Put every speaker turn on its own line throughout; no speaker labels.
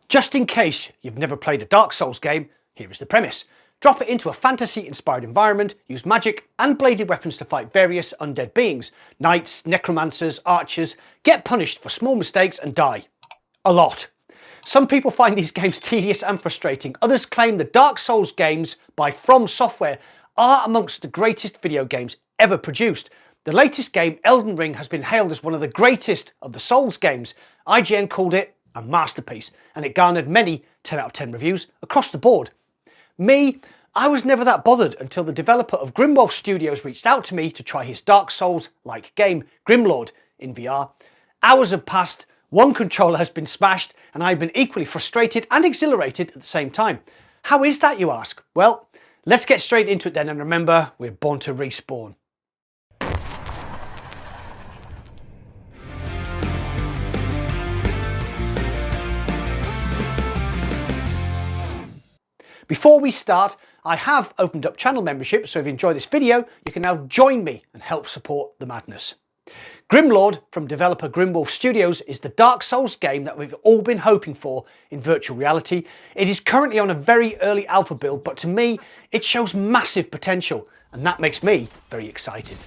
Just in case you've never played a Dark Souls game, here is the premise. Drop it into a fantasy-inspired environment, use magic and bladed weapons to fight various undead beings. Knights, necromancers, archers, get punished for small mistakes and die. A lot. Some people find these games tedious and frustrating. Others claim the Dark Souls games by From Software are amongst the greatest video games ever produced. The latest game, Elden Ring, has been hailed as one of the greatest of the Souls games. IGN called it a masterpiece, and it garnered many 10 out of 10 reviews across the board. Me, I was never that bothered until the developer of Grimlord Studios reached out to me to try his Dark Souls-like game, Grimlord, in VR. Hours have passed, one controller has been smashed, and I've been equally frustrated and exhilarated at the same time. How is that, you ask? Well, let's get straight into it then, and remember, we're born to respawn. Before we start, I have opened up channel membership, so if you enjoy this video, you can now join me and help support the madness. Grimlord, from developer Grimwolf Studios, is the Dark Souls game that we've all been hoping for in virtual reality. It is currently on a very early alpha build, but to me, it shows massive potential, and that makes me very excited.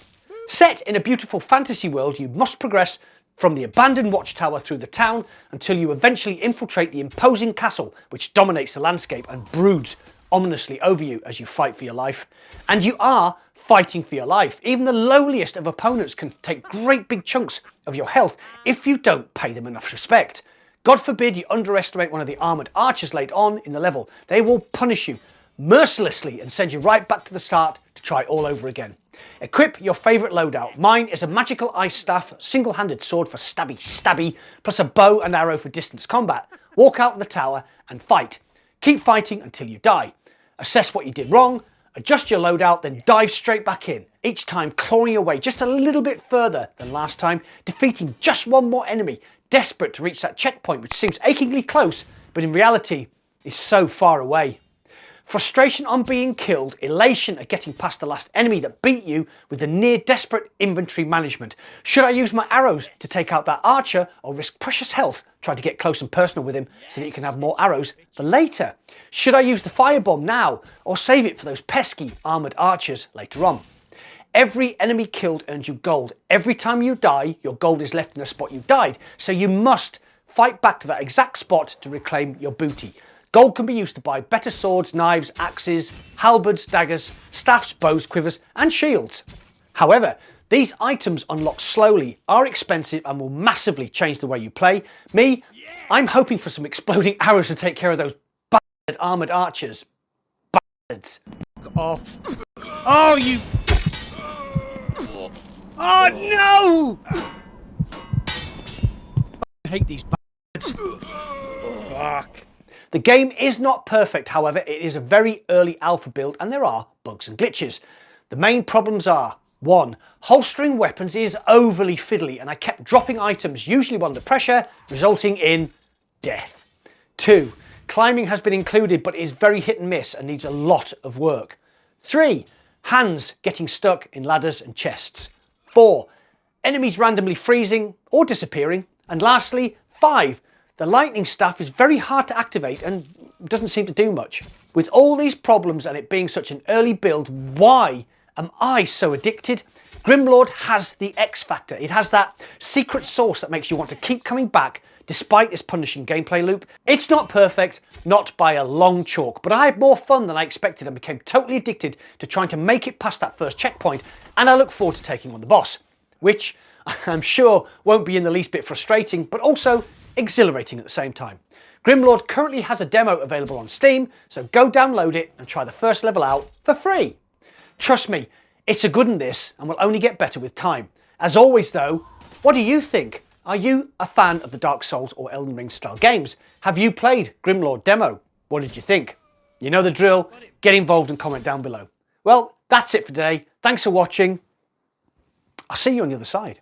Set in a beautiful fantasy world, you must progress from the abandoned watchtower through the town until you eventually infiltrate the imposing castle which dominates the landscape and broods ominously over you as you fight for your life. And you are fighting for your life. Even the lowliest of opponents can take great big chunks of your health if you don't pay them enough respect. God forbid you underestimate one of the armoured archers late on in the level. They will punish you mercilessly and send you right back to the start to try all over again. Equip your favourite loadout. Mine is a magical ice staff, single-handed sword for stabby, plus a bow and arrow for distance combat. Walk out of the tower and fight. Keep fighting until you die. Assess what you did wrong, adjust your loadout, then dive straight back in, each time clawing your way just a little bit further than last time, defeating just one more enemy, desperate to reach that checkpoint which seems achingly close, but in reality is so far away. Frustration on being killed, elation at getting past the last enemy that beat you with the near desperate inventory management. Should I use my arrows to take out that archer or risk precious health trying to get close and personal with him so that you can have more arrows for later? Should I use the firebomb now or save it for those pesky armoured archers later on? Every enemy killed earns you gold. Every time you die, your gold is left in the spot you died, so you must fight back to that exact spot to reclaim your booty. Gold can be used to buy better swords, knives, axes, halberds, daggers, staffs, bows, quivers and shields. However, these items unlock slowly, are expensive and will massively change the way you play. Me, I'm hoping for some exploding arrows to take care of those bastard armoured archers. Bastards. Off. Oh, you... Oh no! I hate these bastards. Fuck. The game is not perfect, however, it is a very early alpha build and there are bugs and glitches. The main problems are: 1. Holstering weapons is overly fiddly and I kept dropping items, usually under pressure, resulting in death. 2. Climbing has been included but is very hit and miss and needs a lot of work. 3. Hands getting stuck in ladders and chests. 4. Enemies randomly freezing or disappearing. And lastly, 5. The lightning staff is very hard to activate and doesn't seem to do much. With all these problems and it being such an early build, why am I so addicted? Grimlord has the X factor. It has that secret sauce that makes you want to keep coming back despite this punishing gameplay loop. It's not perfect, not by a long chalk, but I had more fun than I expected and became totally addicted to trying to make it past that first checkpoint, and I look forward to taking on the boss, which I'm sure won't be in the least bit frustrating, but also exhilarating at the same time. Grimlord currently has a demo available on Steam, so go download it and try the first level out for free. Trust me, it's a good one this and will only get better with time. As always though, what do you think? Are you a fan of the Dark Souls or Elden Ring style games? Have you played Grimlord demo? What did you think? You know the drill, get involved and comment down below. Well, that's it for today. Thanks for watching. I'll see you on the other side.